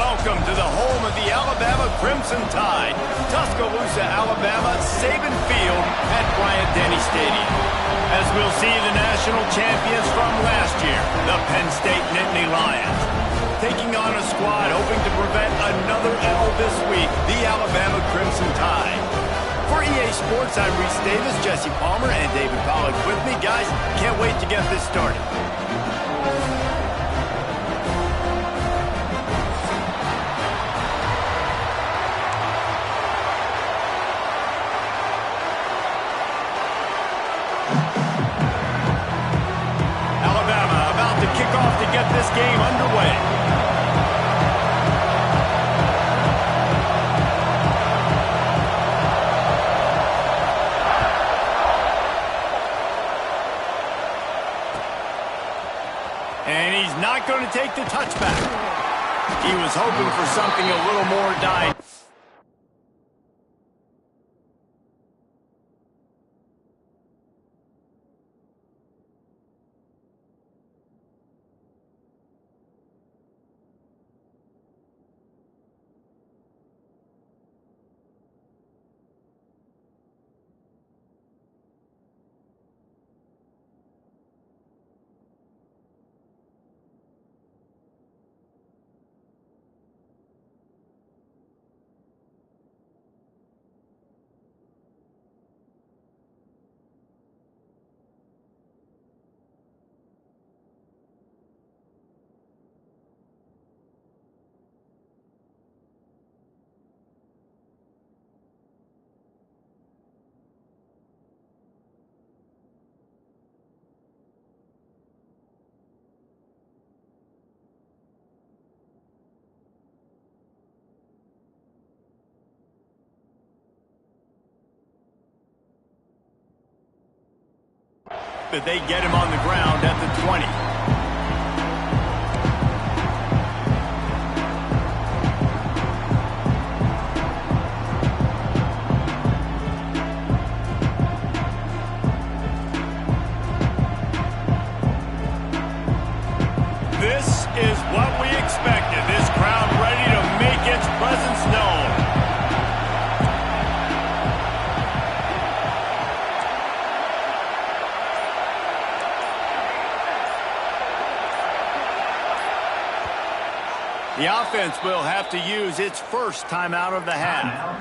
welcome to the home of the Alabama Crimson Tide. Tuscaloosa, Alabama, Saban Field at Bryant-Denny Stadium. As we'll see the national champions from last year, the Penn State Nittany Lions. Taking on a squad hoping to prevent another L this week, the Alabama Crimson Tide. For EA Sports, I'm Reese Davis, Jesse Palmer, and David Pollack with me. Guys, can't wait to get this started. To get this game underway. And he's not going to take the touchback. He was hoping for something a little more dynamic. But they get him on the ground at the 20. This is what we expected. This crowd ready to make its presence known. The offense will have to use its first timeout of the half.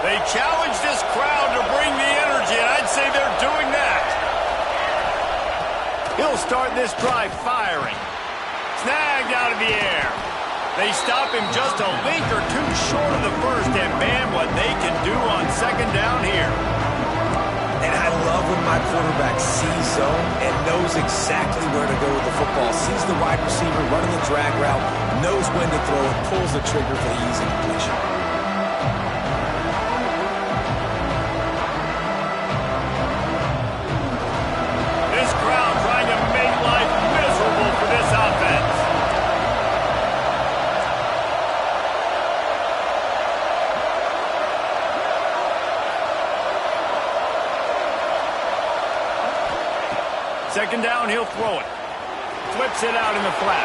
They challenge this crowd to bring the energy, and I'd say they're doing that. He'll start this drive firing. Snagged out of the air. They stop him just a link or two short of the first, and man, what they can do on second down here. And I love when my quarterback sees zone and knows exactly where to go with the football. Sees the wide receiver running the drag route, knows when to throw it, pulls the trigger for the easy completion. This crowd trying to make life miserable for this offense. Second down, he'll throw it. Flips it out in the flat.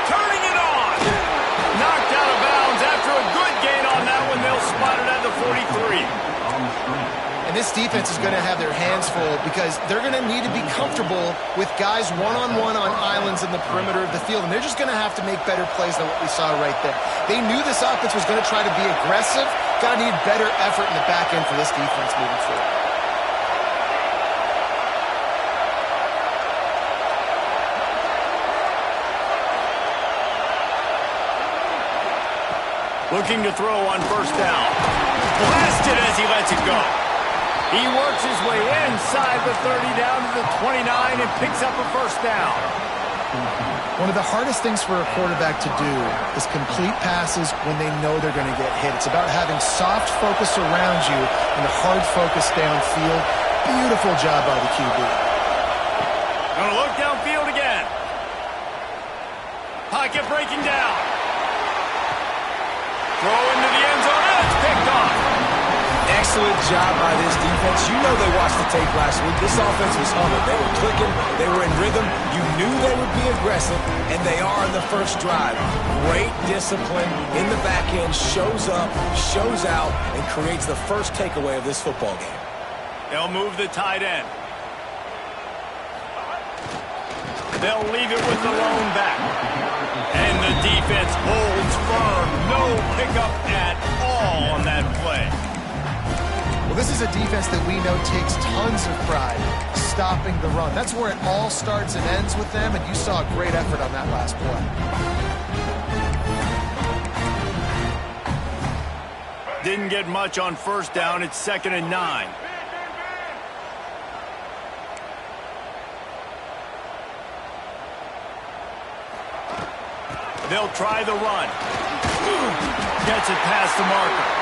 Turning it on! Knocked out of bounds after a good gain on that one. They'll spot it at the 43. And this defense is going to have their hands full because they're going to need to be comfortable with guys one-on-one on islands in the perimeter of the field. And they're just going to have to make better plays than what we saw right there. They knew this offense was going to try to be aggressive. Got to need better effort in the back end for this defense moving forward. Looking to throw on first down. Blasted as he lets it go. He works his way inside the 30 down to the 29 and picks up a first down. One of the hardest things for a quarterback to do is complete passes when they know they're going to get hit. It's about having soft focus around you and a hard focus downfield. Beautiful job by the QB. Gonna look downfield again. Pocket breaking down. Throw into the end zone. Excellent job by this defense. You know they watched the tape last week. This offense was humming. They were clicking. They were in rhythm. You knew they would be aggressive, and they are on the first drive. Great discipline in the back end. Shows up, shows out, and creates the first takeaway of this football game. They'll move the tight end. They'll leave it with the lone back. And the defense holds firm. No pickup at all on that play. Well, this is a defense that we know takes tons of pride stopping the run. That's where it all starts and ends with them, and you saw a great effort on that last play. Didn't get much on first down. It's 2nd and 9. They'll try the run. Gets it past the marker.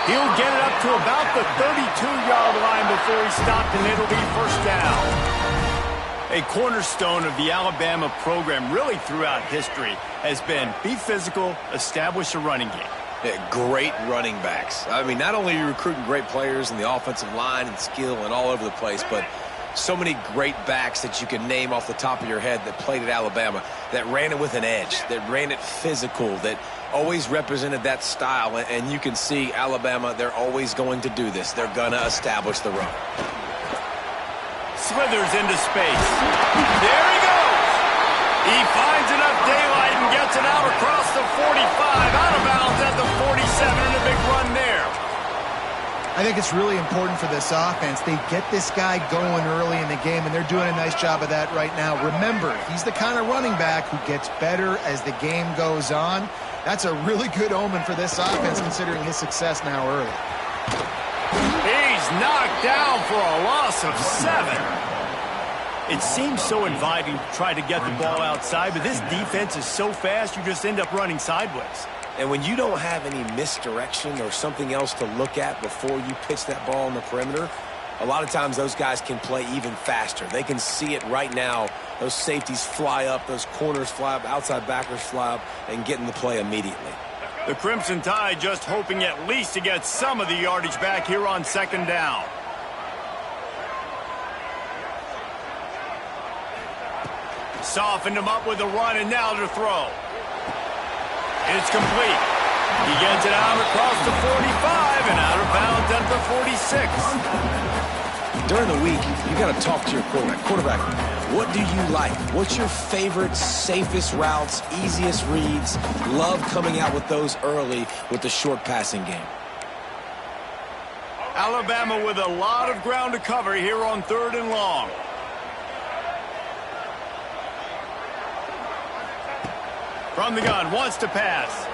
He'll get it up to about the 32-yard line before he stopped, and it'll be first down. A cornerstone of the Alabama program really throughout history has been be physical, establish a running game. Yeah, great running backs. I mean, not only are you recruiting great players in the offensive line and skill and all over the place, but so many great backs that you can name off the top of your head that played at Alabama, that ran it with an edge, that ran it physical, that always represented that style. And you can see Alabama, they're always going to do this. They're going to establish the run. Slithers into space. There he goes. He finds enough daylight and gets it out across the 45, out of bounds at the 47, and a big run there. I think it's really important for this offense. They get this guy going early in the game, and they're doing a nice job of that right now. Remember, he's the kind of running back who gets better as the game goes on. That's a really good omen for this offense, considering his success now early. He's knocked down for a loss of 7. It seems so inviting to try to get the ball outside, but this defense is so fast, you just end up running sideways. And when you don't have any misdirection or something else to look at before you pitch that ball on the perimeter, a lot of times those guys can play even faster. They can see it right now. Those safeties fly up, those corners fly up, outside backers fly up, and get in the play immediately. The Crimson Tide just hoping at least to get some of the yardage back here on 2nd down. Softened him up with a run, and now to throw. It's complete. He gets it out across the 45 and out of bounds at the 46. During the week, you got to talk to your quarterback. Quarterback, what do you like? What's your favorite, safest routes, easiest reads? Love coming out with those early with the short passing game. Alabama with a lot of ground to cover here on 3rd and long. From the gun, wants to pass.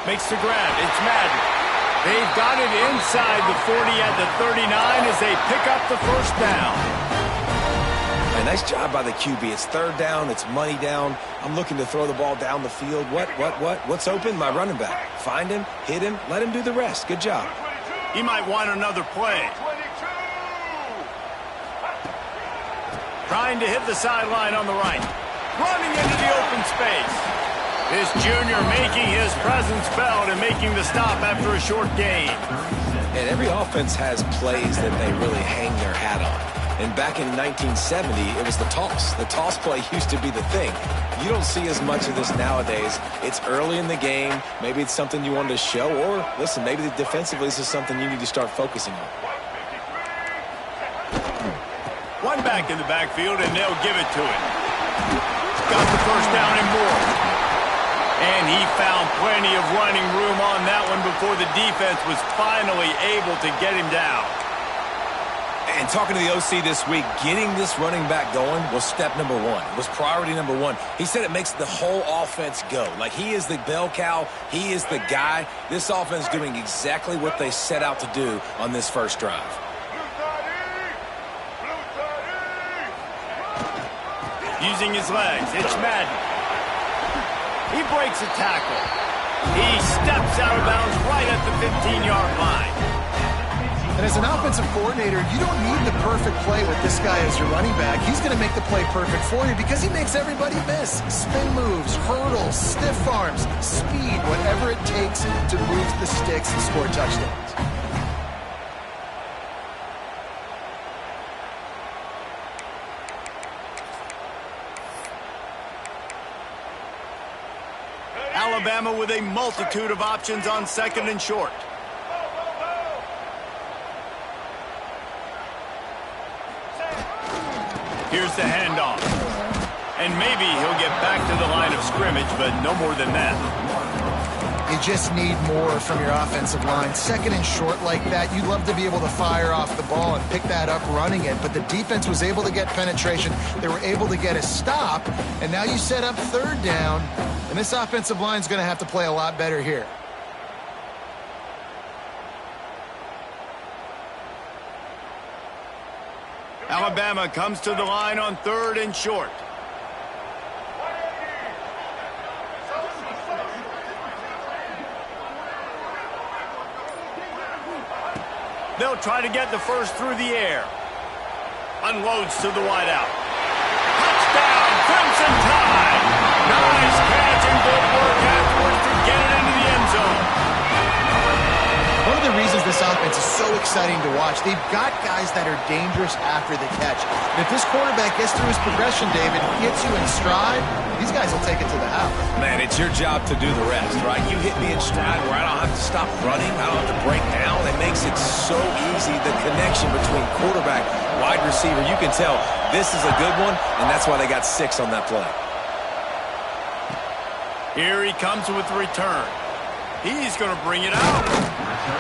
Makes the grab. It's Madden. They've got it inside the 40 at the 39 as they pick up the first down. A nice job by the QB. It's 3rd down. It's money down. I'm looking to throw the ball down the field. What's open? My running back. Find him, hit him, let him do the rest. Good job. He might want another play. Trying to hit the sideline on the right. Running into the open space. This junior making his presence felt and making the stop after a short gain. And every offense has plays that they really hang their hat on. And back in 1970, it was the toss. The toss play used to be the thing. You don't see as much of this nowadays. It's early in the game. Maybe it's something you wanted to show. Or, listen, maybe defensively this is something you need to start focusing on. One back in the backfield, and they'll give it to him. Got the first down and more. And he found plenty of running room on that one before the defense was finally able to get him down. And talking to the OC this week, getting this running back going was step number 1. It was priority number 1. He said it makes the whole offense go. Like, he is the bell cow. He is the guy. This offense doing exactly what they set out to do on this first drive. Using his legs, it's Madden. He breaks a tackle. He steps out of bounds right at the 15-yard line. And as an offensive coordinator, you don't need the perfect play with this guy as your running back. He's going to make the play perfect for you because he makes everybody miss. Spin moves, hurdles, stiff arms, speed, whatever it takes to move the sticks and score touchdowns. Alabama with a multitude of options on 2nd and short. Here's the handoff. And maybe he'll get back to the line of scrimmage, but no more than that. You just need more from your offensive line. 2nd and short like that, you'd love to be able to fire off the ball and pick that up running it, but the defense was able to get penetration. They were able to get a stop, and now you set up 3rd down, and this offensive line is going to have to play a lot better here. Alabama comes to the line on 3rd and short. They'll try to get the first through the air. Unloads to the wideout. Touchdown, Crimson Tide! Nice catch and good work afterwards to get it into the end zone. One of the reasons this offense is so exciting to watch, they've got guys that are dangerous after the catch. And if this quarterback gets through his progression, David, hits you in stride, these guys will take it to the house. Man, it's your job to do the rest, right? You hit me in stride where I don't have to stop running, I don't have to break down. It makes it so easy, the connection between quarterback, wide receiver. You can tell this is a good one, and that's why they got 6 on that play. Here he comes with the return. He's going to bring it out.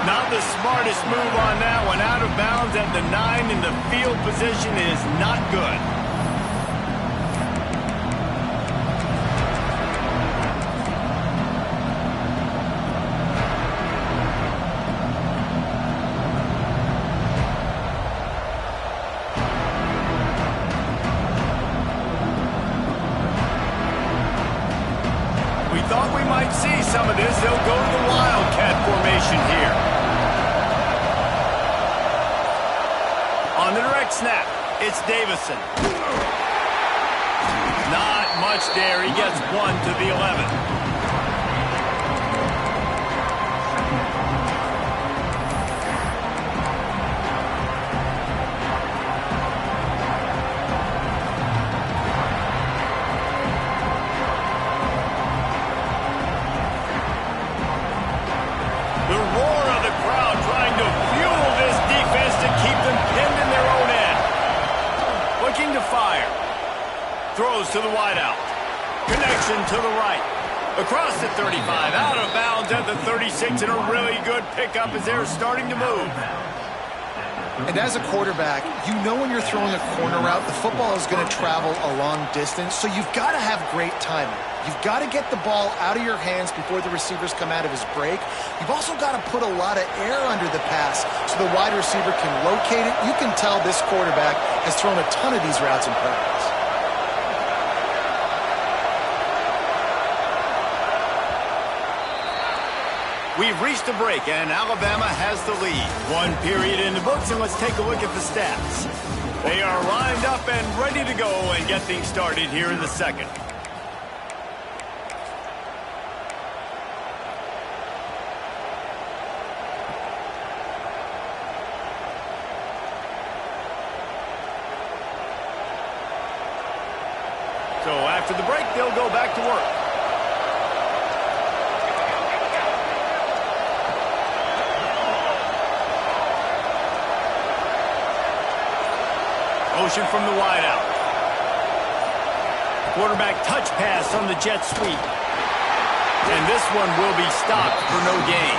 Not the smartest move on that one. Out of bounds at the 9, and the field position is not good. We thought we might see some of this. They'll go to the Wildcat formation here. On the direct snap, it's Davison. Not much there. He gets 1 to the 11. Throws to the wideout. Connection to the right. Across the 35. Out of bounds at the 36. And a really good pickup as they're starting to move. And as a quarterback, you know when you're throwing a corner route, the football is going to travel a long distance, so you've got to have great timing. You've got to get the ball out of your hands before the receivers come out of his break. You've also got to put a lot of air under the pass so the wide receiver can locate it. You can tell this quarterback has thrown a ton of these routes in practice. We've reached a break, and Alabama has the lead. 1 period in the books, and let's take a look at the stats. They are lined up and ready to go and get things started here in the 2nd. So after the break, they'll go back to work. Motion from the wideout. Quarterback touch pass on the jet sweep. And this one will be stopped for no gain.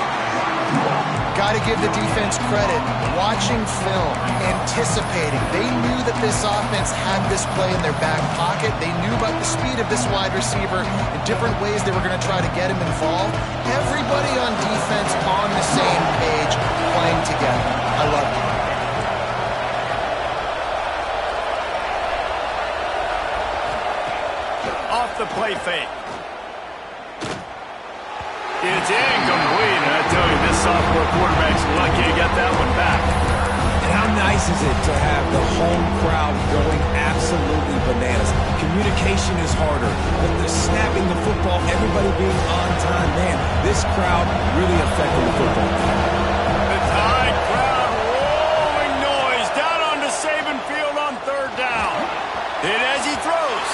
Got to give the defense credit. Watching film, anticipating. They knew that this offense had this play in their back pocket. They knew about the speed of this wide receiver and different ways they were going to try to get him involved. Everybody on defense on the same page, playing together. I love it. The play fake. It's incomplete, and I tell you, this sophomore quarterback's lucky to get that one back. And how nice is it to have the home crowd going absolutely bananas? Communication is harder. The snapping the football, everybody being on time, man, this crowd really affecting the football game. The Tide crowd rolling noise down onto Saban Field on third down. Hit as he throws.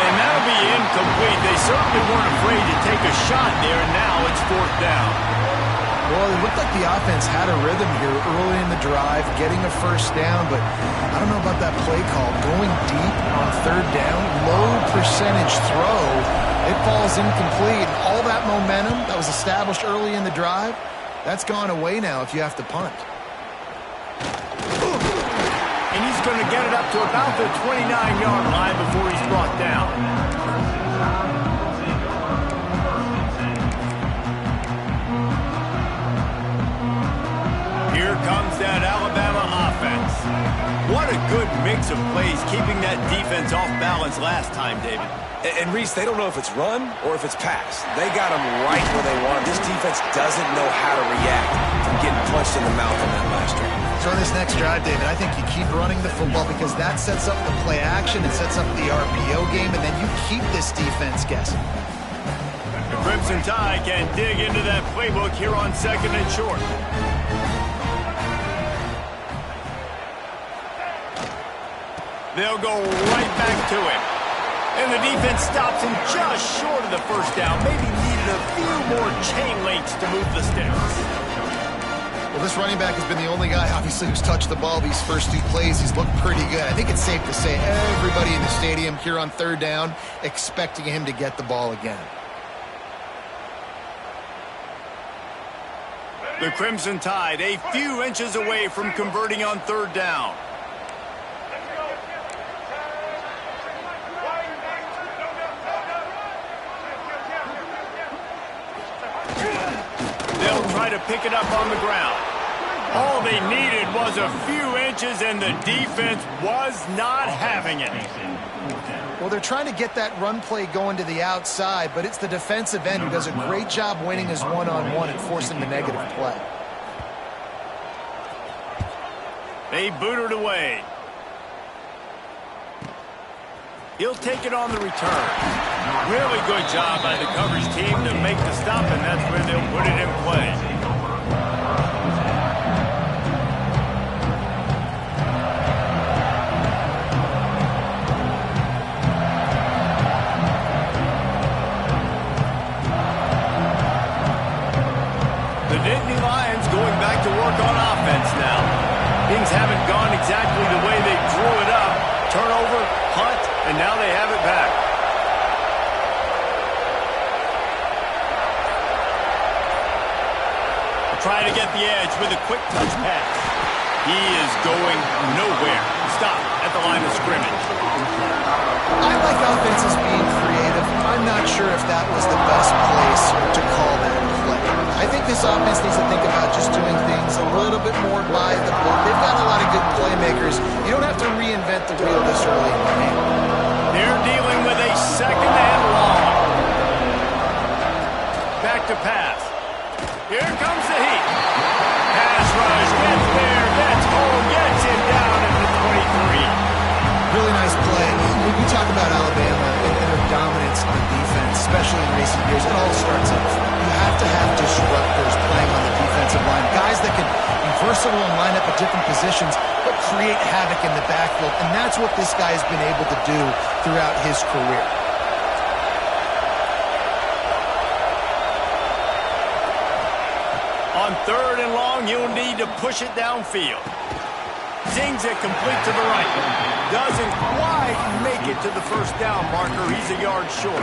And that'll be incomplete. They certainly weren't afraid to take a shot there, and now it's fourth down. Well, it looked like the offense had a rhythm here early in the drive, getting a first down, but I don't know about that play call. Going deep on third down, low percentage throw, it falls incomplete. All that momentum that was established early in the drive, that's gone away now if you have to punt. And he's going to get it up to about the 29-yard line before he's brought down. Here comes that Alabama offense. What a good mix of plays, keeping that defense off balance last time, David. And Reese, they don't know if it's run or if it's pass. They got them right where they want. This defense doesn't know how to react from getting punched in the mouth on that last drive. So on this next drive, David, I think you keep running the football because that sets up the play action, it sets up the RPO game, and then you keep this defense guessing. The Crimson Tide can dig into that playbook here on second and short. They'll go right back to him. And the defense stops him just short of the first down. Maybe needed a few more chain links to move the sticks. Well, this running back has been the only guy, obviously, who's touched the ball these first two plays. He's looked pretty good. I think it's safe to say everybody in the stadium here on third down expecting him to get the ball again. The Crimson Tide a few inches away from converting on third down. They'll try to pick it up on the ground. All they needed was a few inches, and the defense was not having it. Well, they're trying to get that run play going to the outside, but it's the defensive end who does a great job winning his one-on-one and forcing the negative play. They boot it away. He'll take it on the return. Really good job by the coverage team to make the stop, and that's where they'll put it in play. The Nittany Lions going back to work on offense now. Things haven't gone exactly the way they drew it up. Turnover, punt, and now they have it back. Try to get the edge with a quick touch pass. He is going nowhere. Stop at the line of scrimmage. I like offenses being creative. I'm not sure if that was the best place to call that play. I think this offense needs to think about just doing things a little bit more by the book. They've got a lot of good playmakers. You don't have to reinvent the wheel this early in the game. They're dealing with a second and long. Back to pass. Here comes the heat. Pass rush, gets there, gets home, gets him down at the 23. Really nice play. When you talk about Alabama and their dominance on defense, especially in recent years, it all starts up front. You have to have disruptors playing on the defensive line, guys that can be versatile and line up at different positions, but create havoc in the backfield, and that's what this guy has been able to do throughout his career. On third and long, you'll need to push it downfield. Zings it complete to the right. Doesn't quite make it to the first down marker. He's a yard short.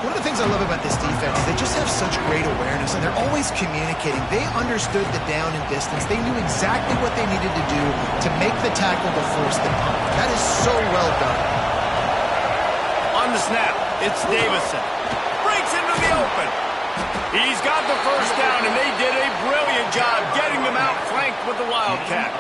One of the things I love about this defense is they just have such great awareness, and they're always communicating. They understood the down and distance. They knew exactly what they needed to do to make the tackle to force the punt. That is so well done. On the snap, it's Davison. Breaks into the open. He's got the first down, and they did a brilliant job getting them out flanked with the Wildcat.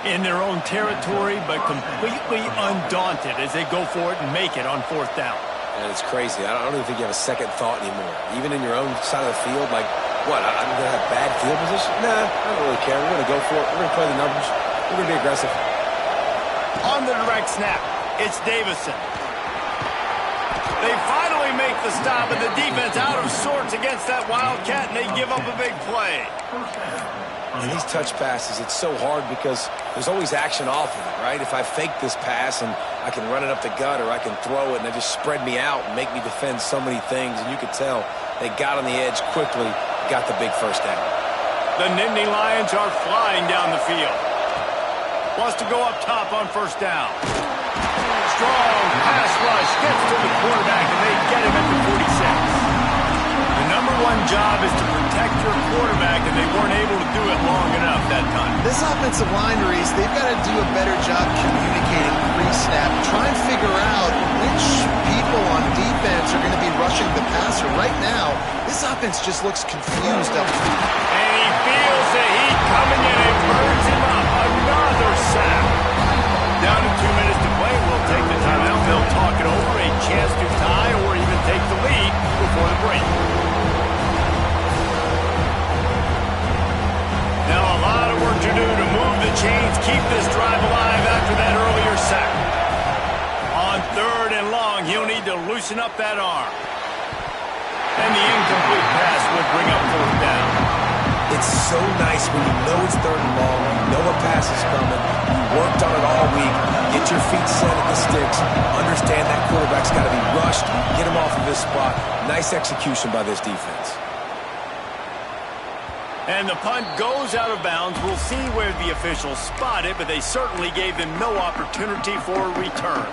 In their own territory, but completely undaunted as they go for it and make it on fourth down. And it's crazy. I don't even think you have a second thought anymore. Even in your own side of the field, like, what, I'm going to have bad field position? Nah, I don't really care. We're going to go for it. We're going to play the numbers. We're going to be aggressive. On the direct snap, it's Davison. They finally make the stop, and the defense out of defense against that Wildcat, and they give up a big play. In these touch passes, it's so hard because there's always action off of it, right? If I fake this pass and I can run it up the gut or I can throw it and they just spread me out and make me defend so many things, and you could tell they got on the edge quickly, got the big first down. The Nittany Lions are flying down the field. Wants to go up top on first down. Strong pass rush gets to the quarterback, and they get him at the 46. The number one job is to protect your quarterback, and they weren't able to do it long enough that time. This offensive line, Reese, they've got to do a better job communicating pre-snap. Try and figure out which people on defense are going to be rushing the passer. Right now, this offense just looks confused up front. And he feels the heat coming in and burns him up. Another sack. Down to 2 minutes to play. We'll take the timeout. They'll talk it over. A chance to tie or even take the lead before the break. Now a lot of work to do to move the chains, keep this drive alive after that earlier sack. On 3rd and long, he'll need to loosen up that arm. And the incomplete pass will bring up 4th down. It's so nice when you know it's 3rd and long, you know a pass is coming, you worked on it all week, get your feet set at the sticks, understand that quarterback's got to be rushed, get him off of his spot. Nice execution by this defense. And the punt goes out of bounds. We'll see where the officials spot it, but they certainly gave them no opportunity for a return.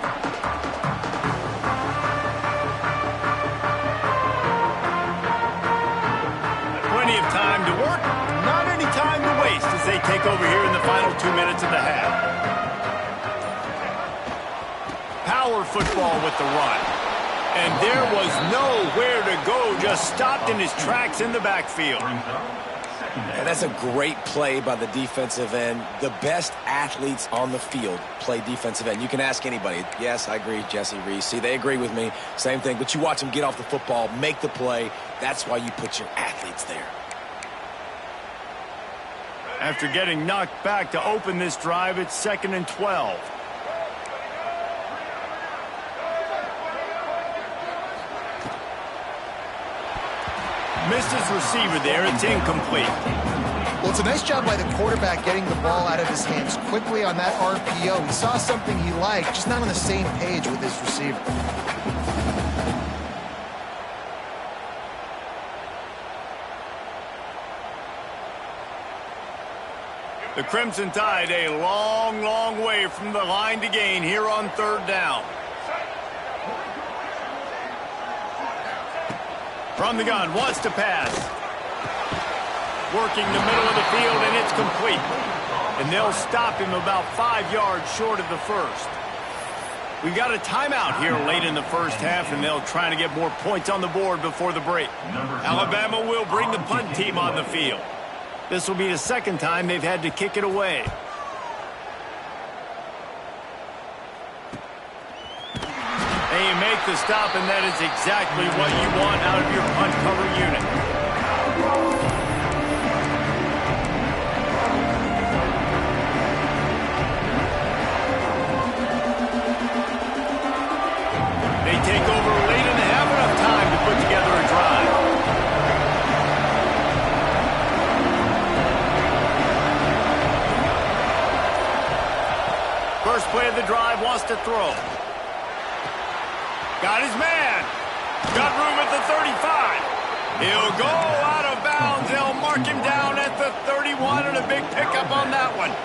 Plenty of time to work, not any time to waste as they take over here in the final 2 minutes of the half. Power football with the run. And there was nowhere to go, just stopped in his tracks in the backfield. And that's a great play by the defensive end. The best athletes on the field play defensive end. You can ask anybody. Yes, I agree, Jesse, Reese. See, they agree with me. Same thing. But you watch them get off the football, make the play. That's why you put your athletes there. After getting knocked back to open this drive, it's 2nd and 12. Missed his receiver there. It's incomplete. Well, it's a nice job by the quarterback getting the ball out of his hands quickly on that RPO. He saw something he liked, just not on the same page with his receiver. The Crimson Tide a long, long way from the line to gain here on 3rd down. From the gun, wants to pass. Working the middle of the field, and it's complete. And they'll stop him about 5 yards short of the first. We've got a timeout here late in the first half, and they'll try to get more points on the board before the break. Alabama will bring the punt team on the field. This will be the 2nd time they've had to kick it away. And you make the stop, and that is exactly what you want out of your punt cover unit. They take over late and have enough time to put together a drive. First play of the drive, wants to throw. Got his man. Got room at the 35. He'll go out of bounds. They'll mark him down at the 31, and a big pickup on that one.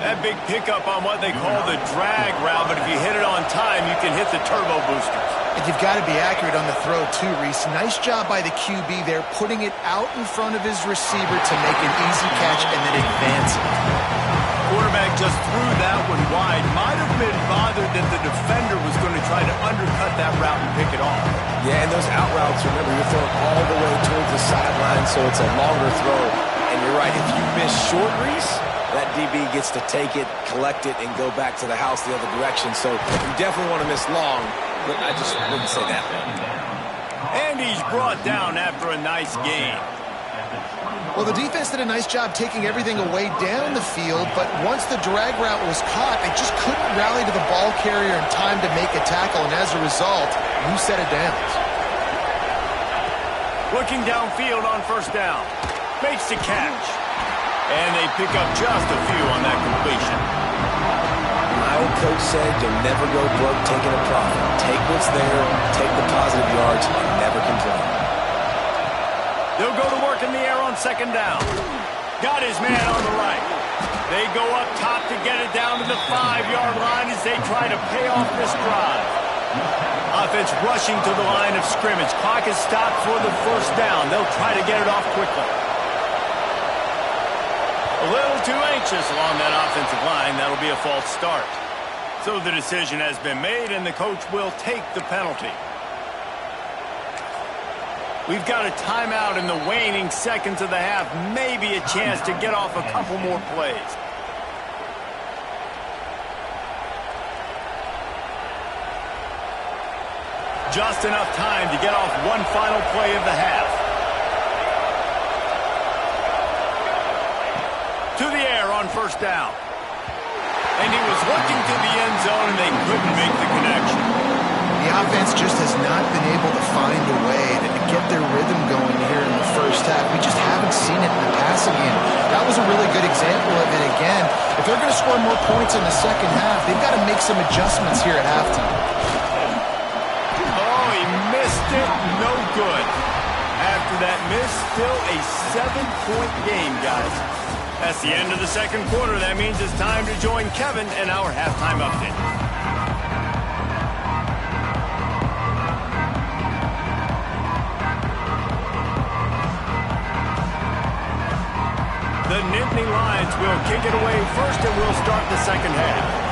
That big pickup on what they call the drag route, but if you hit it on time, you can hit the turbo boosters. And you've got to be accurate on the throw, too, Reese. Nice job by the QB there, putting it out in front of his receiver to make an easy catch and then advance it. Quarterback just threw that one wide. Might have been bothered that the defender was going to try to undercut that route and pick it off. Yeah, and those out routes, remember, you're throwing all the way towards the sideline, so it's a longer throw. And you're right, if you miss short, Reese, that DB gets to take it, collect it, and go back to the house the other direction. So you definitely want to miss long, but I just wouldn't say that. And he's brought down after a nice gain. Well, the defense did a nice job taking everything away down the field, but once the drag route was caught, they just couldn't rally to the ball carrier in time to make a tackle, and as a result, new set of downs. Looking downfield on first down. Makes the catch. And they pick up just a few on that completion. My old coach said you'll never go broke taking a profit. Take what's there, take the positive yards, and never complain. They'll go to work in the air on second down. Got his man on the right. They go up top to get it down to the 5-yard line as they try to pay off this drive. Offense rushing to the line of scrimmage. Clock is stopped for the first down. They'll try to get it off quickly. A little too anxious along that offensive line. That'll be a false start. So the decision has been made, and the coach will take the penalty. We've got a timeout in the waning seconds of the half. Maybe a chance to get off a couple more plays. Just enough time to get off one final play of the half. To the air on first down. And he was looking to the end zone, and they couldn't make the connection. The offense just has not been able to find a way to get their rhythm going here in the first half. We just haven't seen it in the passing game. That was a really good example of it again. If they're going to score more points in the second half, they've got to make some adjustments here at halftime. Oh, he missed it. No good. After that miss, still a 7-point game, guys. That's the end of the second quarter. That means it's time to join Kevin in our halftime update. The Nittany Lions will kick it away first, and we'll start the second half.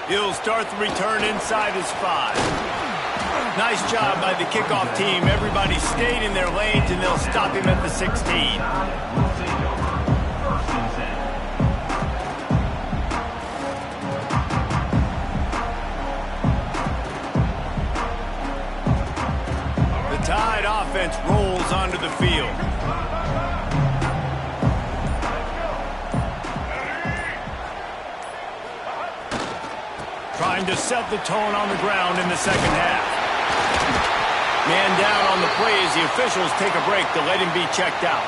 He'll start the return inside his 5. Nice job by the kickoff team. Everybody stayed in their lanes, and they'll stop him at the 16. The Tide offense rolls onto the field. Trying to set the tone on the ground in the second half. Man down on the play as the officials take a break to let him be checked out.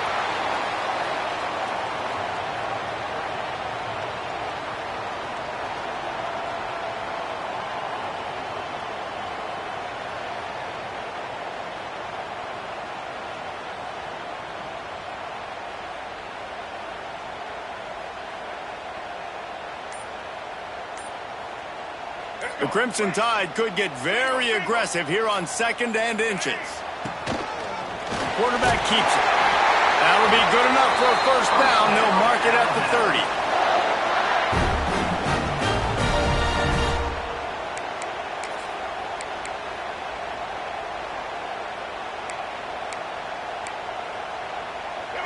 The Crimson Tide could get very aggressive here on second and inches. Quarterback keeps it. That'll be good enough for a first down. They'll mark it at the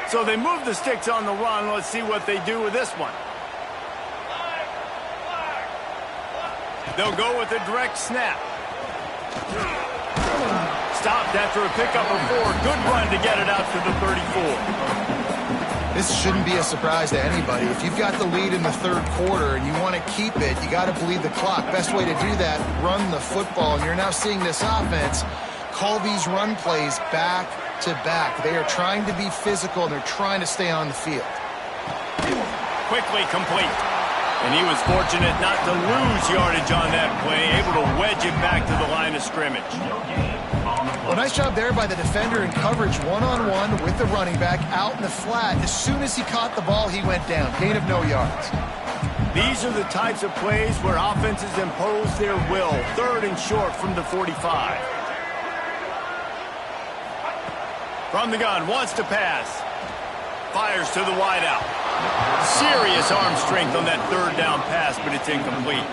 30. So they move the sticks on the run. Let's see what they do with this one. They'll go with a direct snap. Stopped after a pickup of 4. Good run to get it out to the 34. This shouldn't be a surprise to anybody. If you've got the lead in the third quarter and you want to keep it, you got to bleed the clock. Best way to do that, run the football. And you're now seeing this offense call these run plays back to back. They are trying to be physical, and they're trying to stay on the field. Quickly complete. And he was fortunate not to lose yardage on that play, able to wedge it back to the line of scrimmage. Well, nice job there by the defender in coverage one-on-one with the running back out in the flat. As soon as he caught the ball, he went down. Gain of no yards. These are the types of plays where offenses impose their will. Third and short from the 45. From the gun, wants to pass. Fires to the wideout. Serious arm strength on that third down pass, but it's incomplete.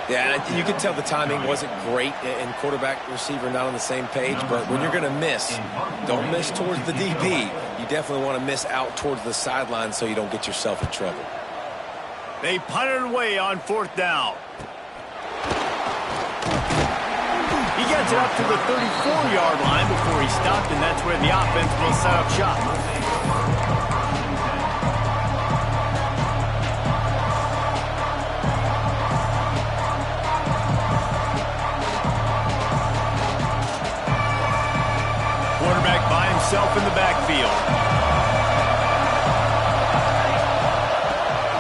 Yeah, you can tell the timing wasn't great, and quarterback receiver not on the same page, but when you're going to miss, don't miss towards the DB. You definitely want to miss out towards the sideline so you don't get yourself in trouble. They punted away on fourth down. He gets it up to the 34-yard line before he stopped, and that's where the offense will set up shop. himself in the backfield.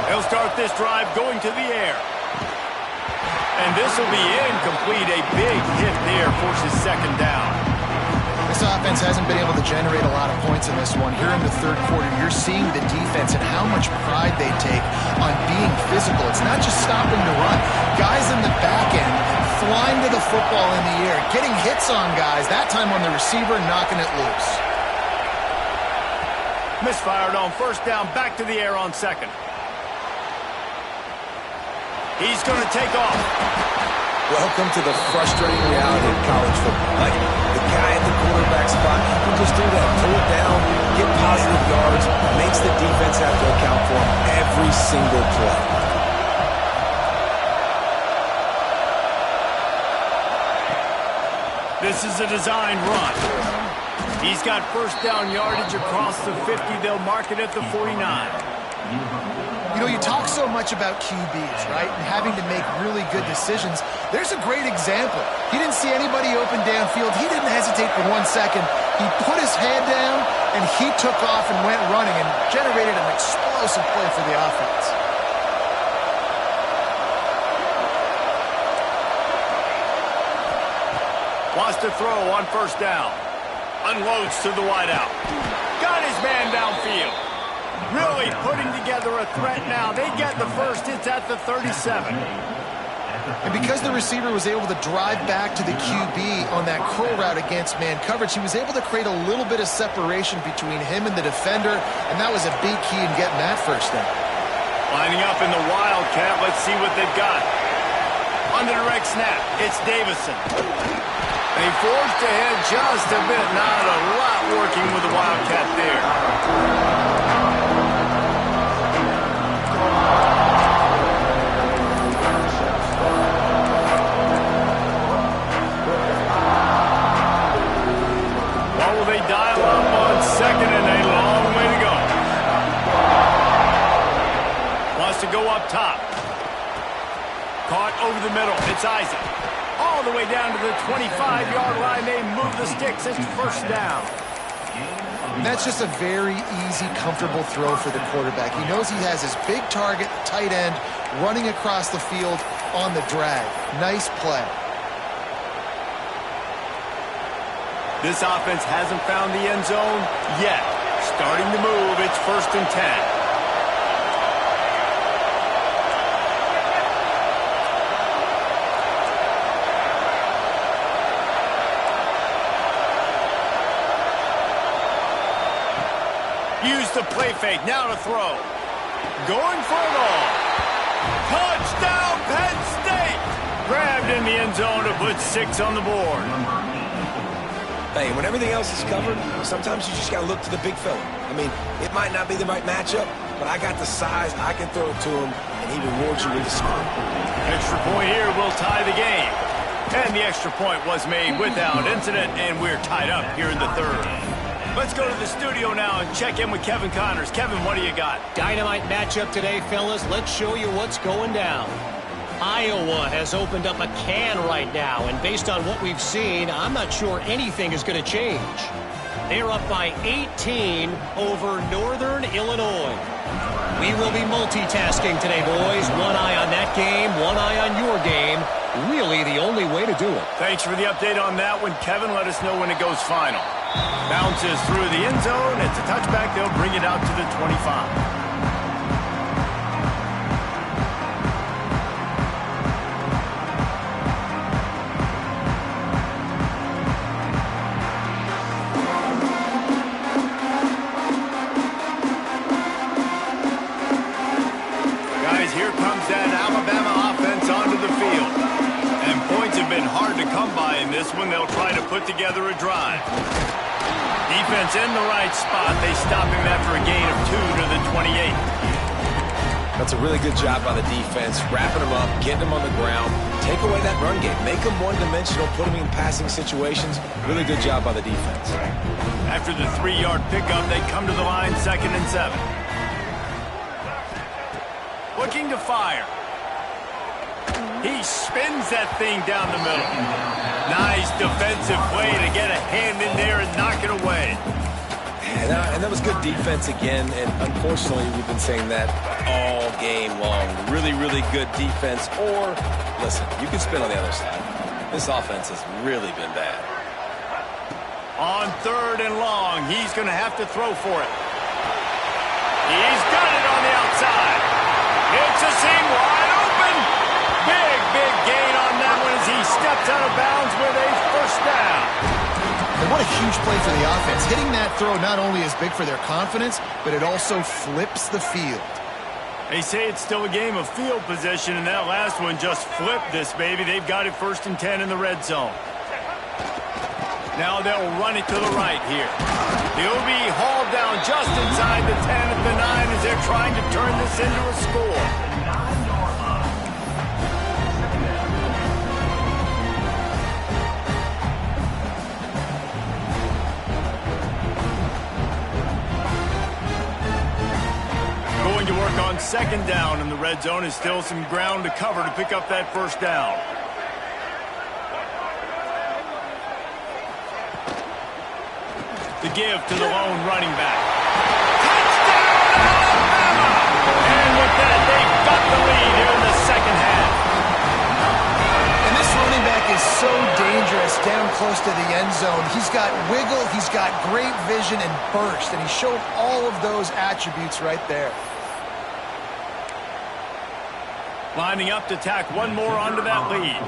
He'll start this drive going to the air. And this will be incomplete. A big hit there forces second down. This offense hasn't been able to generate a lot of points in this one. Here in the third quarter, you're seeing the defense and how much pride they take on being physical. It's not just stopping the run. Guys in the back end flying to the football in the air, getting hits on guys, that time on the receiver, knocking it loose. Misfired on first down, back to the air on second. He's going to take off. Welcome to the frustrating reality of college football. Like, the guy at the quarterback spot, he can just do that. Pull it down, get positive yards, makes the defense have to account for him every single play. This is a designed run. He's got first down yardage across the 50. They'll mark it at the 49. You know, you talk so much about QBs, right, and having to make really good decisions. There's a great example. He didn't see anybody open downfield. He didn't hesitate for 1 second. He put his head down, and he took off and went running and generated an explosive play for the offense. Wants to throw on first down. Unloads to the wideout. Got his man downfield. Really putting together a threat now. They get the first. It's at the 37. And because the receiver was able to drive back to the QB on that curl route against man coverage, he was able to create a little bit of separation between him and the defender, and that was a big key in getting that first down. Lining up in the Wildcat. Let's see what they've got. On the direct snap, it's Davison. They forced ahead just a bit. Not a lot working with the Wildcat there. They dial up on second and a long way to go. Wants to go up top. Caught over the middle. It's Isaac. All the way down to the 25-yard line. They move the sticks. It's first down. And that's just a very easy, comfortable throw for the quarterback. He knows he has his big target, tight end, running across the field on the drag. Nice play. This offense hasn't found the end zone yet. Starting to move. It's first and 10. Use the play fake. Now to throw. Going for it all. Touchdown, Penn State! Grabbed in the end zone to put 6 on the board. Hey, when everything else is covered, sometimes you just got to look to the big fella. I mean, it might not be the right matchup, but I got the size, I can throw it to him, and he rewards you with a score. Extra point here will tie the game. And the extra point was made without incident, and we're tied up here in the third. Let's go to the studio now and check in with Kevin Connors. Kevin, what do you got? Dynamite matchup today, fellas. Let's show you what's going down. Iowa has opened up a can right now, and based on what we've seen, I'm not sure anything is going to change. They're up by 18 over Northern Illinois. We will be multitasking today, boys. One eye on that game, one eye on your game. Really the only way to do it. Thanks for the update on that one, Kevin. Let us know when it goes final. Bounces through the end zone. It's a touchback. They'll bring it out to the 25. Here comes that Alabama offense onto the field. And points have been hard to come by in this one. They'll try to put together a drive. Defense in the right spot. They stop him after a gain of 2 to the 28. That's a really good job by the defense, wrapping him up, getting him on the ground, take away that run game, make him one-dimensional, put him in passing situations. Really good job by the defense. After the 3-yard pickup, they come to the line, 2nd and 7. Looking to fire. He spins that thing down the middle. Nice defensive play to get a hand in there and knock it away. Yeah, and that was good defense again, and unfortunately, we've been saying that all game long. Really, really good defense, or, listen, you can spin on the other side. This offense has really been bad. On 3rd and long, he's going to have to throw for it. He's got it on the outside. It's a seam wide open. Big, big gain on that one as he steps out of bounds with a first down. And what a huge play for the offense. Hitting that throw not only is big for their confidence, but it also flips the field. They say it's still a game of field position, and that last one just flipped this baby. They've got it 1st and 10 in the red zone. Now they'll run it to the right here. He'll be hauled down just inside the 10 at the 9 as they're trying to turn this into a score. Going to work on 2nd down in the red zone is still some ground to cover to pick up that first down. To give to the lone running back. Touchdown, Alabama! And with that, they've got the lead here in the second half. And this running back is so dangerous down close to the end zone. He's got wiggle, he's got great vision and burst, and he showed all of those attributes right there. Lining up to tack one more onto that lead.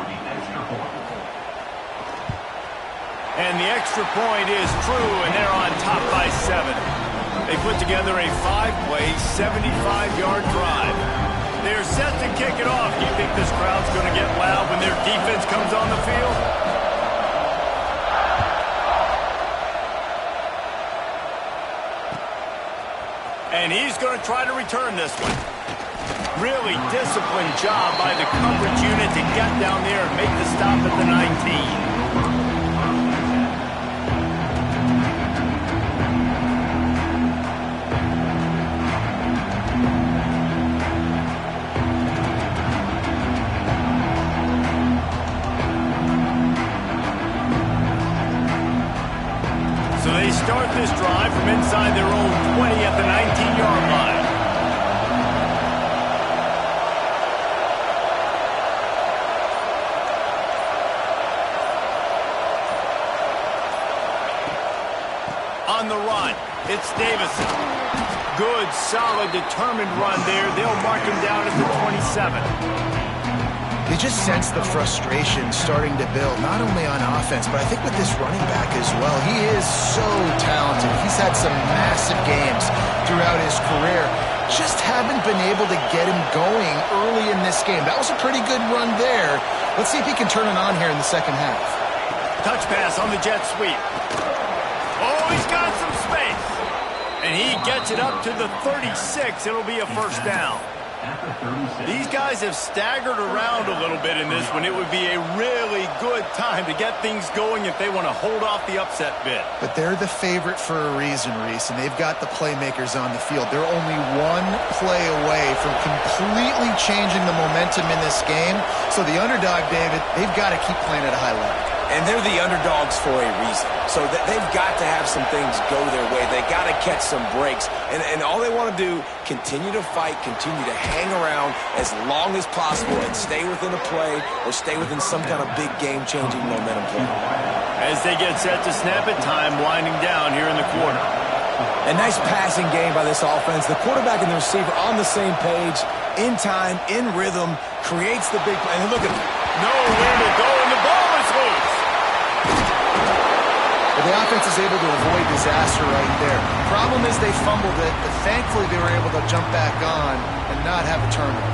And the extra point is true, and they're on top by 7. They put together a 5-play, 75-yard drive. They're set to kick it off. Do you think this crowd's going to get loud when their defense comes on the field? And he's going to try to return this one. Really disciplined job by the coverage unit to get down there and make the stop at the 19. So they start this drive from inside their own 20 at the 19-yard line. On the run, it's Davison. Good, solid, determined run there. They'll mark him down at the 27. You just sense the frustration starting to build, not only on offense, but I think with this running back as well. He is so talented. He's had some massive games throughout his career. Just haven't been able to get him going early in this game. That was a pretty good run there. Let's see if he can turn it on here in the second half. Touch pass on the jet sweep. Oh, he's got some space. And he gets it up to the 36. It'll be a first down. These guys have staggered around a little bit in this one. It would be a really good time to get things going if they want to hold off the upset bid. But they're the favorite for a reason, Reese, and they've got the playmakers on the field. They're only one play away from completely changing the momentum in this game. So the underdog, David, they've got to keep playing at a high level. And they're the underdogs for a reason. So they've got to have some things go their way. They got to catch some breaks. And all they want to do, continue to fight, continue to hang around as long as possible and stay within a play or stay within some kind of big game-changing momentum play. As they get set to snap it, time winding down here in the quarter. A nice passing game by this offense. The quarterback and the receiver on the same page, in time, in rhythm, creates the big play. And look at him. Nowhere to go, and the ball is loose. But the offense is able to avoid disaster right there. Problem is they fumbled it, but thankfully they were able to jump back on and not have a turnover.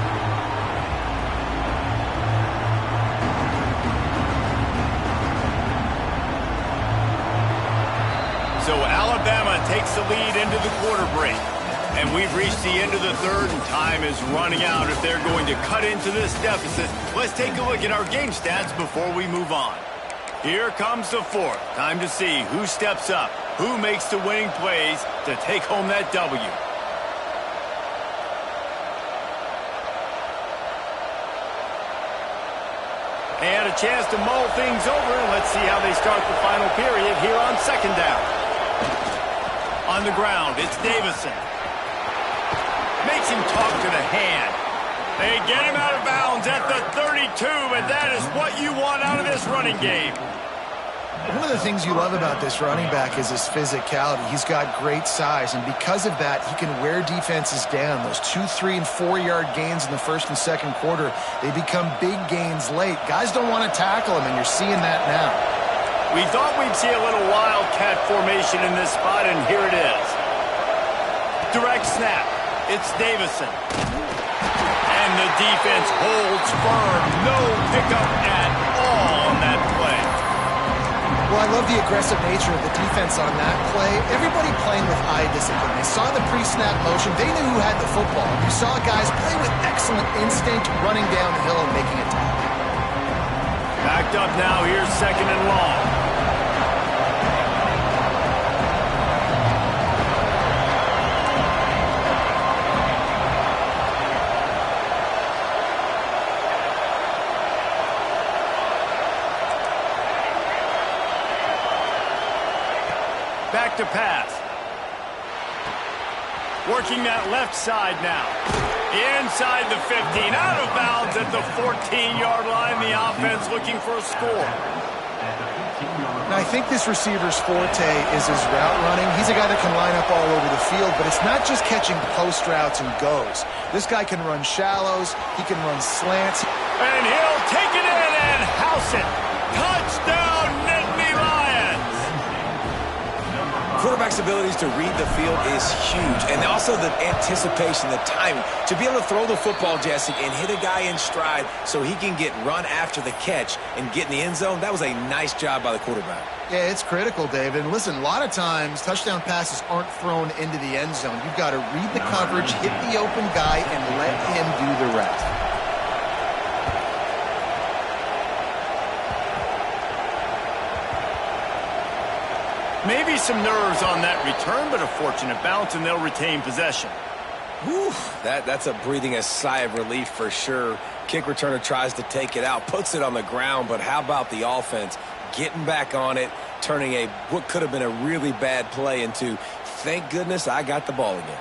So Alabama takes the lead into the quarter break. And we've reached the end of the third, and time is running out if they're going to cut into this deficit. Let's take a look at our game stats before we move on. Here comes the fourth. Time to see who steps up, who makes the winning plays to take home that W. And a chance to mull things over. Let's see how they start the final period here on second down. On the ground, it's Davison. Makes him talk to the hand. They get him out of bounds at the 32, and that is what you want out of this running game. One of the things you love about this running back is his physicality. He's got great size, and because of that, he can wear defenses down. Those 2-, 3-, and 4-yard gains in the first and second quarter, they become big gains late. Guys don't want to tackle him, and you're seeing that now. We thought we'd see a little wildcat formation in this spot, and here it is. Direct snap. It's Davison. And the defense holds firm. No pickup at all on that play. Well, I love the aggressive nature of the defense on that play. Everybody playing with eye discipline. They saw the pre-snap motion. They knew who had the football. You saw guys play with excellent instinct, running down the hill and making a tackle. Backed up now. Here's second and long. Back to pass. Working that left side now. Inside the 15. Out of bounds at the 14-yard line. The offense looking for a score. Now, I think this receiver's forte is his route running. He's a guy that can line up all over the field, but it's not just catching post routes and goes. This guy can run shallows. He can run slants. And he'll take it in and house it. Touchdown, Nittany Lions. Quarterback's abilities to read the field is huge, and also the anticipation, the timing. To be able to throw the football, Jesse, and hit a guy in stride so he can get run after the catch and get in the end zone, that was a nice job by the quarterback. Yeah, it's critical, David. And listen, a lot of times touchdown passes aren't thrown into the end zone. You've got to read the coverage, hit the open guy, and let him do the rest. Maybe some nerves on that return, but a fortunate bounce, and they'll retain possession. Whew, that's a breathing a sigh of relief for sure. Kick returner tries to take it out, puts it on the ground, but how about the offense getting back on it, turning what could have been a really bad play into, thank goodness I got the ball again.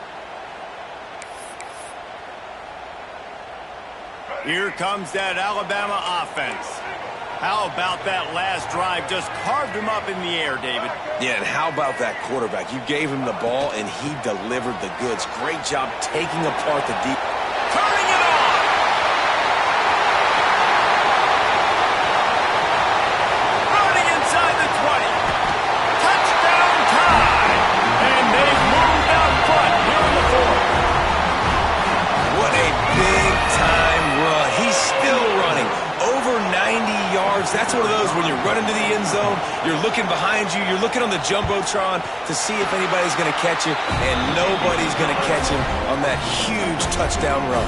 Here comes that Alabama offense. How about that last drive? Just carved him up in the air, David. Yeah, and how about that quarterback? You gave him the ball, and he delivered the goods. Great job taking apart the deep. Turning it on! Running inside the 20. Touchdown time! And they've moved out front here in the fourth. What a big-time run. He's still running. Over 90 yards. That's one of those when you're running to the end zone, you're looking behind you, you're looking on the Jumbotron to see if anybody's going to catch you, and nobody's going to catch him on that huge touchdown run.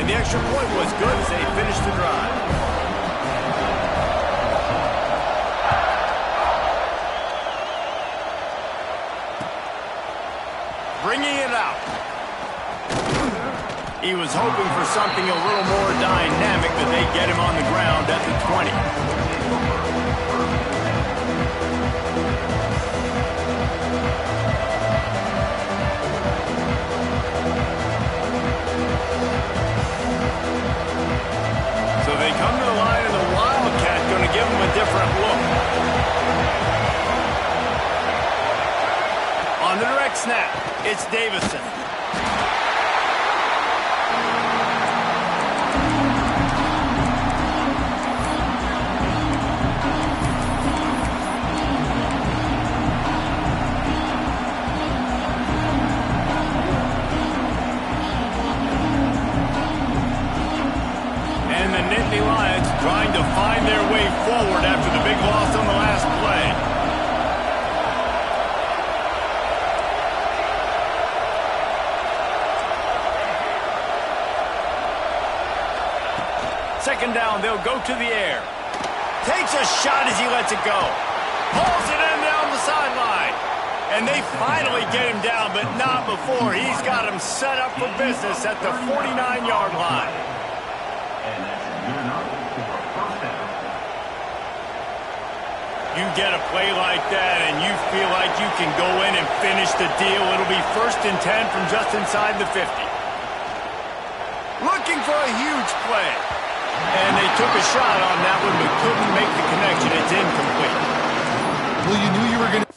And the extra point was good as they finished the drive. Bringing it out. He was hoping for something a little more dynamic, but they get him on the ground at the 20. So they come to the line, and the Wildcat going to give him a different look. On the direct snap, it's Davison. Trying to find their way forward after the big loss on the last play. Second down, they'll go to the air. Takes a shot as he lets it go. Pulls it in down the sideline. And they finally get him down, but not before. He's got him set up for business at the 49-yard line. You get a play like that and you feel like you can go in and finish the deal. It'll be 1st and 10 from just inside the 50. Looking for a huge play. And they took a shot on that one but couldn't make the connection. It's incomplete. Well, you knew you were going to...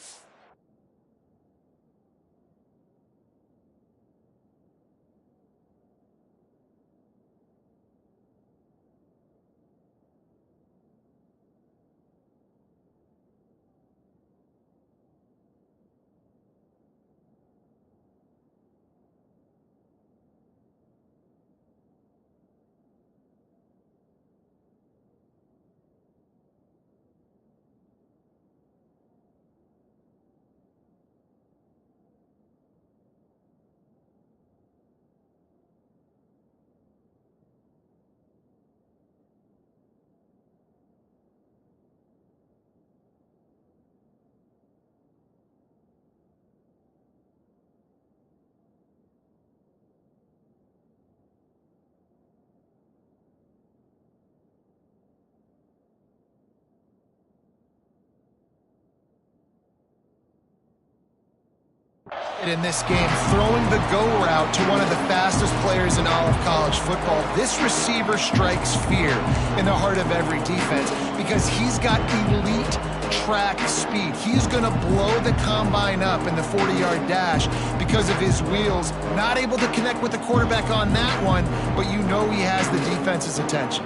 in this game, throwing the go route to one of the fastest players in all of college football. This receiver strikes fear in the heart of every defense because he's got elite track speed. He's going to blow the combine up in the 40-yard dash because of his wheels. Not able to connect with the quarterback on that one, but you know he has the defense's attention.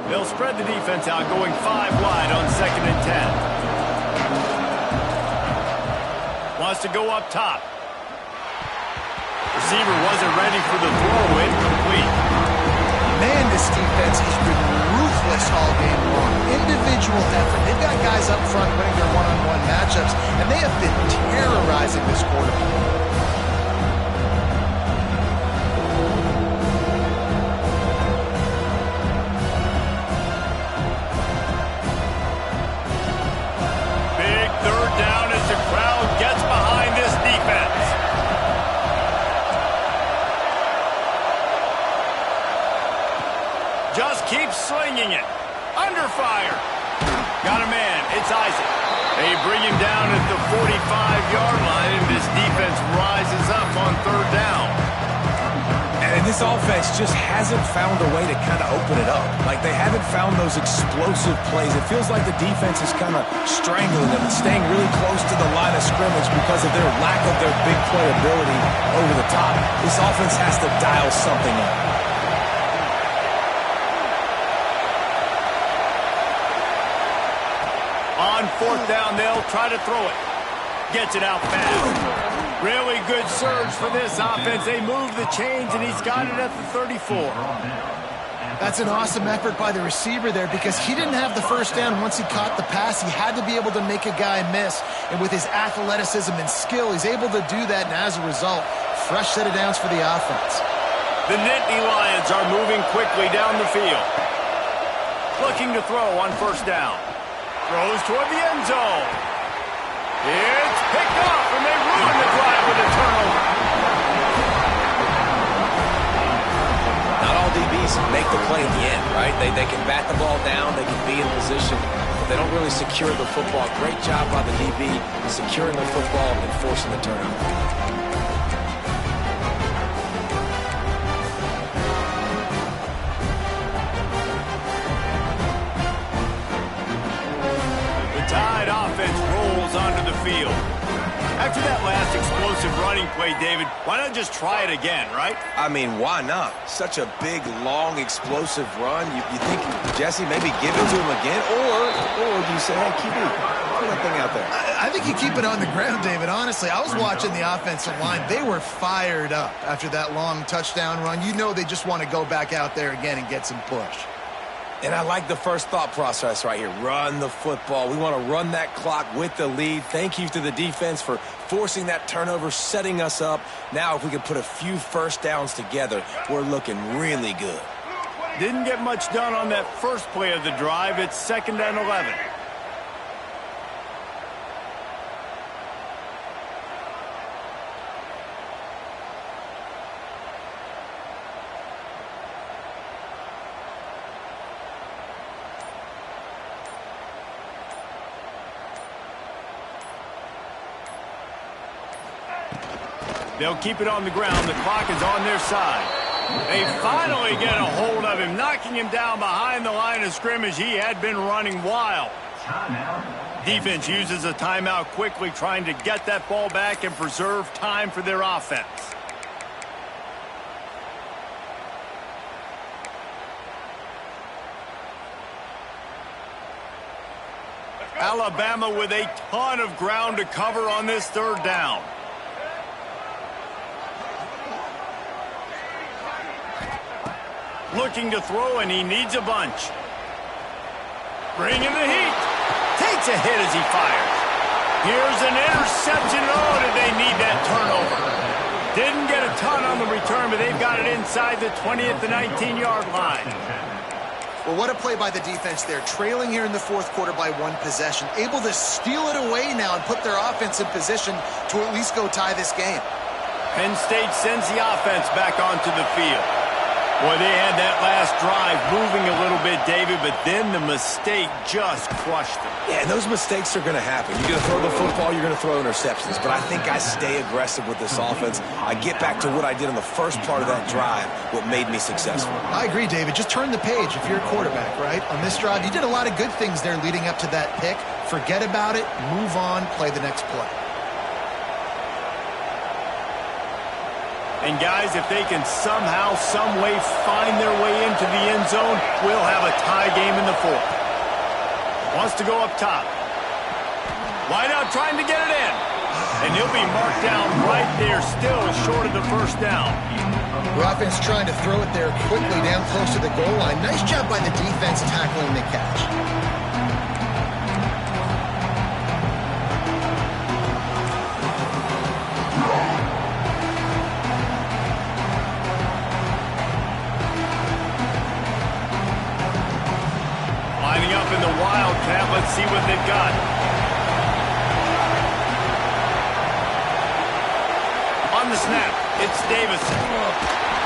They'll spread the defense out, going 5 wide on 2nd and 10. Wants to go up top. Receiver wasn't ready for the throw. Incomplete. Man, this defense has been ruthless all game long. Individual effort. They've got guys up front winning their one-on-one matchups, and they have been terrorizing this quarterback. Big 3rd down as the crowd gets behind this defense. Just keep slinging it. Under fire. Got a man. It's Isaac. They bring him down at the 45-yard line, and this defense rises up on 3rd down. And this offense just hasn't found a way to kind of open it up. Like, they haven't found those explosive plays. It feels like the defense is kind of strangling them and staying really close to the line of scrimmage because of their lack of their big play ability over the top. This offense has to dial something up. On 4th down, they'll try to throw it. Gets it out fast. Really good surge for this offense. They move the chains, and he's got it at the 34. That's an awesome effort by the receiver there because he didn't have the 1st down once he caught the pass. He had to be able to make a guy miss. And with his athleticism and skill, he's able to do that. And as a result, fresh set of downs for the offense. The Nittany Lions are moving quickly down the field. Looking to throw on 1st down. Throws toward the end zone. It's picked off, and they ruin the drive with a turnover. Not all DBs make the play at the end, right? They can bat the ball down, they can be in position, but they don't really secure the football. Great job by the DB securing the football and forcing the turnover. Tide offense rolls onto the field. After that last explosive running play, David, why not just try it again, right? I mean, why not? Such a big, long, explosive run. You think, Jesse, maybe give it to him again? Or do you say, hey, QB, put that thing out there? I think you keep it on the ground, David. Honestly, I was watching the offensive line. They were fired up after that long touchdown run. You know they just want to go back out there again and get some push. And I like the first thought process right here. Run the football. We want to run that clock with the lead. Thank you to the defense for forcing that turnover, setting us up. Now, if we can put a few 1st downs together, we're looking really good. Didn't get much done on that first play of the drive. It's 2nd and 11. They'll keep it on the ground. The clock is on their side. They finally get a hold of him, knocking him down behind the line of scrimmage. He had been running wild. Defense uses a timeout quickly, trying to get that ball back and preserve time for their offense. Alabama with a ton of ground to cover on this third down. Looking to throw, and he needs a bunch. Bringing the heat. Takes a hit as he fires. Here's an interception. Oh, did they need that turnover? Didn't get a ton on the return, but they've got it inside the 20 at the 19-yard line. Well, what a play by the defense there. Trailing here in the fourth quarter by one possession. Able to steal it away now and put their offense in position to at least go tie this game. Penn State sends the offense back onto the field. Boy, they had that last drive moving a little bit, David, but then the mistake just crushed them. Yeah, and those mistakes are going to happen. You're going to throw the football, you're going to throw interceptions. But I think I stay aggressive with this offense. I get back to what I did in the first part of that drive, what made me successful. I agree, David. Just turn the page if you're a quarterback, right? On this drive, you did a lot of good things there leading up to that pick. Forget about it, move on, play the next play. And guys, if they can somehow, some way find their way into the end zone, we'll have a tie game in the fourth. Wants to go up top. Wide out trying to get it in. And he'll be marked down right there, still short of the first down. The offense trying to throw it there quickly down close to the goal line. Nice job by the defense tackling the catch. In the Wildcat, let's see what they've got. On the snap, it's Davison.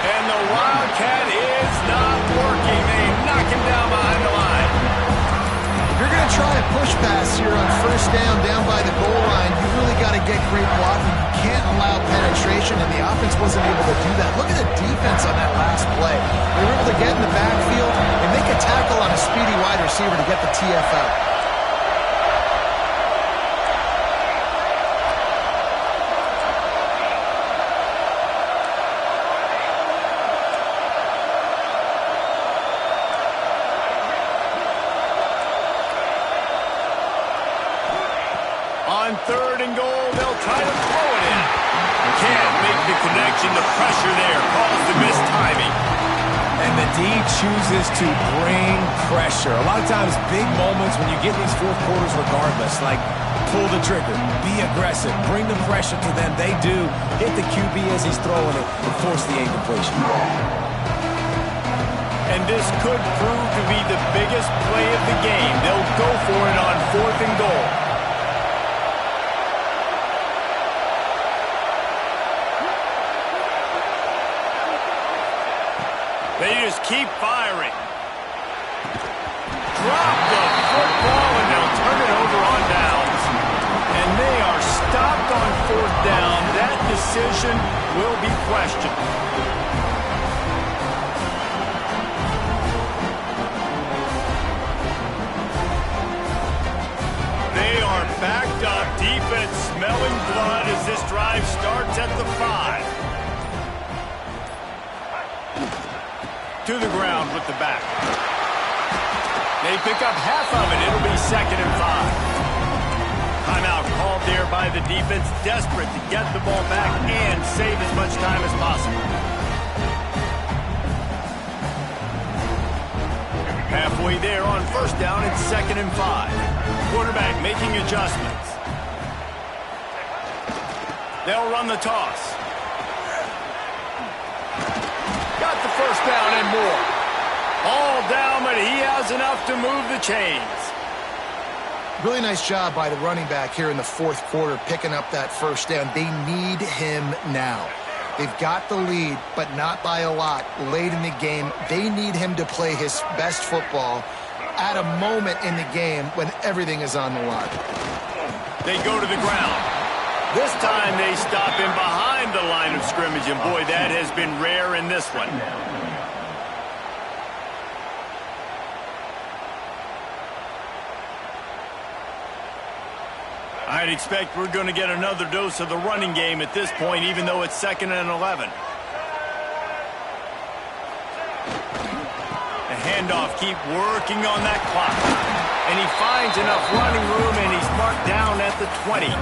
And the Wildcat is not working. They knock him down behind the line. If you're going to try a push pass here on first down by the goal line, you really got to get great blocking. You can't allow penetration, and the offense wasn't able to do that. Look at the defense on that last play. They were able to get in the backfield and make a tackle on a speedy wide receiver to get the TFL. On third and goal, they'll try to throw it in. Can't make the connection. The pressure there caused the missed timing. And the D chooses to bring pressure. A lot of times, big moments when you get these fourth quarters regardless, like pull the trigger, be aggressive, bring the pressure to them. They do. Hit the QB as he's throwing it and force the incompletion. And this could prove to be the biggest play of the game. They'll go for it on fourth and goal. They just keep firing. Drop the football, and they'll turn it over on downs. And they are stopped on fourth down. That decision will be questioned. They are backed up. Defense smelling blood as this drive starts at the 5. To the ground with the back. They pick up half of it. It'll be 2nd and 5. Timeout called there by the defense, desperate to get the ball back and save as much time as possible. Halfway there on first down, it's 2nd and 5. Quarterback making adjustments. They'll run the toss. Got the first down and more. All down, but he has enough to move the chains. Really nice job by the running back here in the fourth quarter, picking up that first down. They need him now. They've got the lead, but not by a lot late in the game. They need him to play his best football at a moment in the game when everything is on the line. They go to the ground. This time they stop him behind the line of scrimmage, and boy, that has been rare in this one. I'd expect we're going to get another dose of the running game at this point, even though it's 2nd and 11. The handoff, keep working on that clock. And he finds enough running room, and he's marked down at the 20.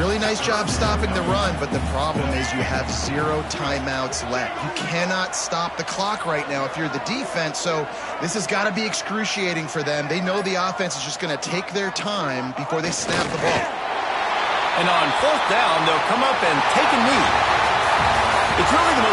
Really nice job stopping the run, but the problem is you have 0 timeouts left. You cannot stop the clock right now if you're the defense, so this has got to be excruciating for them. They know the offense is just going to take their time before they snap the ball. And on 4th down, they'll come up and take a knee. It's really the most